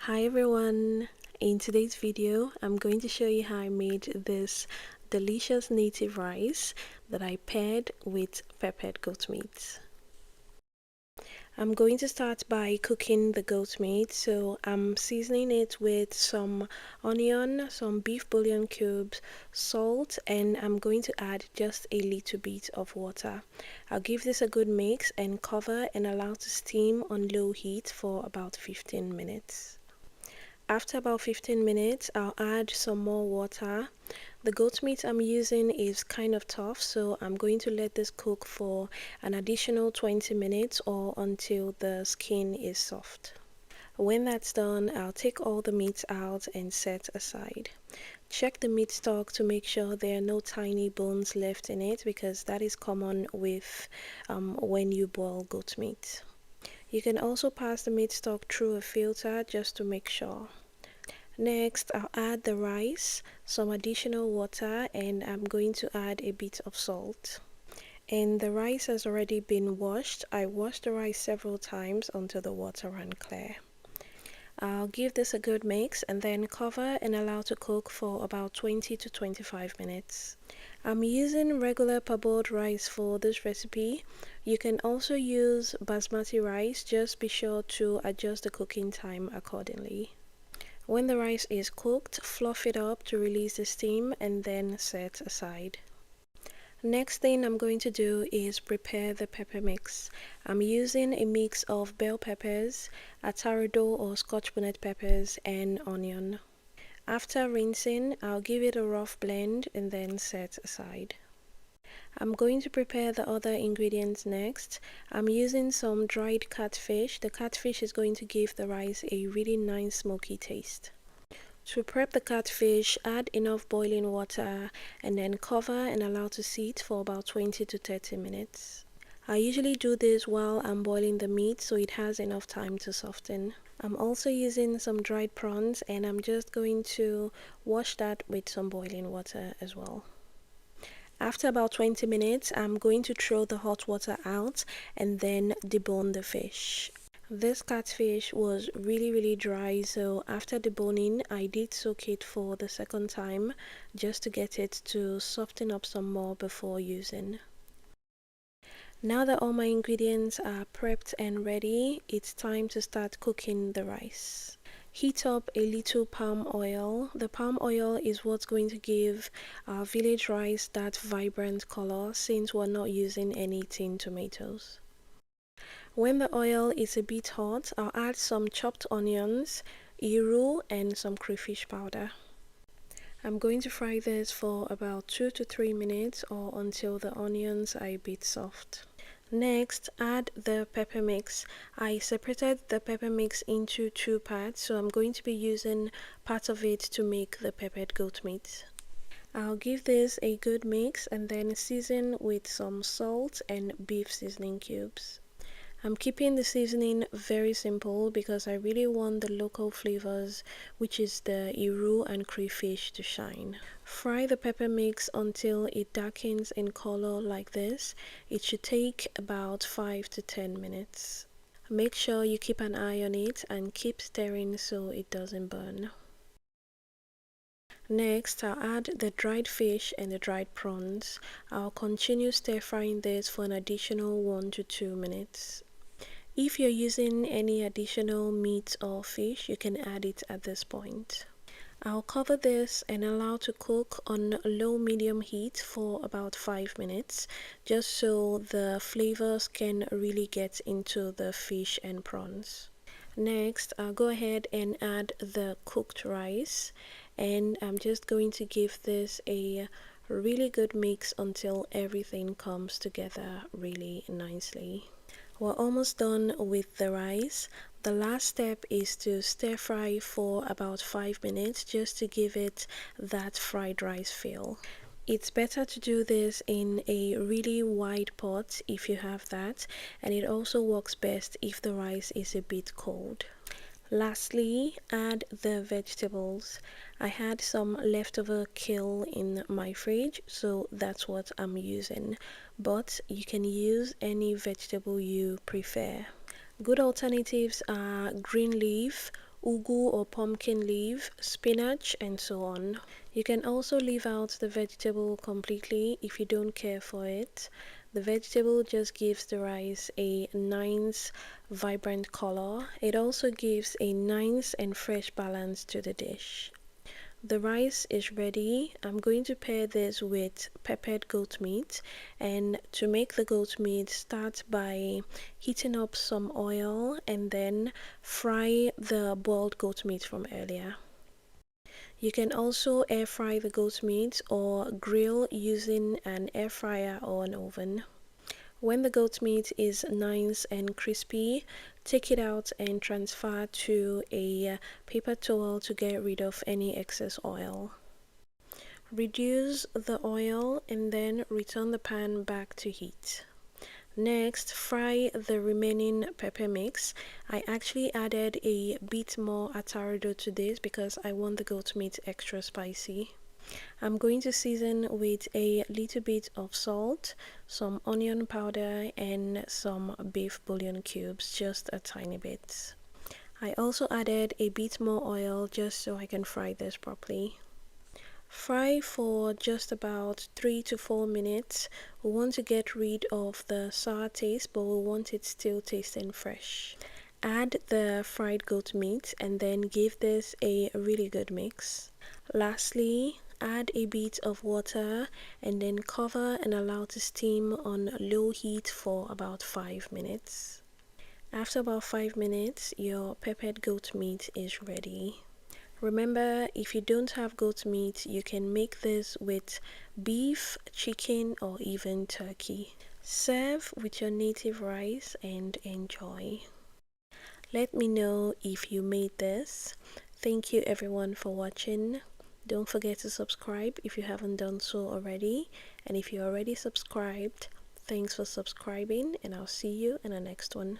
Hi everyone, in today's video I'm going to show you how I made this delicious native rice that I paired with peppered goat meat. I'm going to start by cooking the goat meat, so I'm seasoning it with some onion, some beef bouillon cubes, salt, and I'm going to add just a little bit of water. I'll give this a good mix and cover and allow to steam on low heat for about 15 minutes. After about 15 minutes, I'll add some more water. The goat meat I'm using is kind of tough, so I'm going to let this cook for an additional 20 minutes or until the skin is soft. When that's done, I'll take all the meat out and set aside. Check the meat stock to make sure there are no tiny bones left in it, because that is common with when you boil goat meat. You can also pass the meat stock through a filter just to make sure. Next, I'll add the rice, some additional water, and I'm going to add a bit of salt. And the rice has already been washed. I washed the rice several times until the water ran clear. I'll give this a good mix and then cover and allow to cook for about 20 to 25 minutes. I'm using regular parboiled rice for this recipe. You can also use basmati rice, just be sure to adjust the cooking time accordingly. When the rice is cooked, fluff it up to release the steam and then set aside. Next thing I'm going to do is prepare the pepper mix. I'm using a mix of bell peppers, atarudo or scotch bonnet peppers, and onion. After rinsing, I'll give it a rough blend and then set aside. I'm going to prepare the other ingredients next. I'm using some dried catfish. The catfish is going to give the rice a really nice smoky taste. To prep the catfish, add enough boiling water and then cover and allow to sit for about 20 to 30 minutes. I usually do this while I'm boiling the meat so it has enough time to soften. I'm also using some dried prawns and I'm just going to wash that with some boiling water as well. After about 20 minutes, I'm going to throw the hot water out and then debone the fish. This catfish was really dry, so after deboning, I did soak it for the second time just to get it to soften up some more before using. Now that all my ingredients are prepped and ready, it's time to start cooking the rice. Heat up a little palm oil. The palm oil is what's going to give our village rice that vibrant color, since we're not using any tinned tomatoes. When the oil is a bit hot, I'll add some chopped onions, iru, and some crayfish powder. I'm going to fry this for about 2 to 3 minutes or until the onions are a bit soft. Next, add the pepper mix. I separated the pepper mix into two parts, so I'm going to be using part of it to make the peppered goat meat. I'll give this a good mix and then season with some salt and beef seasoning cubes. I'm keeping the seasoning very simple because I really want the local flavors, which is the iru and crayfish, to shine. Fry the pepper mix until it darkens in color like this. It should take about 5 to 10 minutes. Make sure you keep an eye on it and keep stirring so it doesn't burn. Next, I'll add the dried fish and the dried prawns. I'll continue stir frying this for an additional 1 to 2 minutes. If you're using any additional meat or fish, you can add it at this point. I'll cover this and allow to cook on low-medium heat for about 5 minutes, just so the flavors can really get into the fish and prawns. Next, I'll go ahead and add the cooked rice, and I'm just going to give this a really good mix until everything comes together really nicely. We're almost done with the rice. The last step is to stir fry for about 5 minutes just to give it that fried rice feel. It's better to do this in a really wide pot if you have that, and it also works best if the rice is a bit cold. Lastly, add the vegetables. I had some leftover kale in my fridge, so that's what I'm using, but you can use any vegetable you prefer. Good alternatives are green leaf, ugu or pumpkin leaf, spinach, and so on. You can also leave out the vegetable completely if you don't care for it. The vegetable just gives the rice a nice vibrant color. It also gives a nice and fresh balance to the dish. The rice is ready. I'm going to pair this with peppered goat meat, and to make the goat meat, start by heating up some oil and then fry the boiled goat meat from earlier. You can also air fry the goat meat or grill using an air fryer or an oven. When the goat meat is nice and crispy, take it out and transfer to a paper towel to get rid of any excess oil. Reduce the oil and then return the pan back to heat. Next, fry the remaining pepper mix. I actually added a bit more atarido to this because I want the goat meat extra spicy. I'm going to season with a little bit of salt, some onion powder, and some beef bouillon cubes, just a tiny bit. I also added a bit more oil just so I can fry this properly. Fry for just about 3 to 4 minutes. We want to get rid of the sour taste, but we want it still tasting fresh. Add the fried goat meat and then give this a really good mix. Lastly, add a bit of water and then cover and allow to steam on low heat for about 5 minutes. After about 5 minutes, your peppered goat meat is ready. Remember, if you don't have goat meat, you can make this with beef, chicken, or even turkey. Serve with your native rice and enjoy. Let me know if you made this. Thank you everyone for watching. Don't forget to subscribe if you haven't done so already. And if you're already subscribed, thanks for subscribing, and I'll see you in the next one.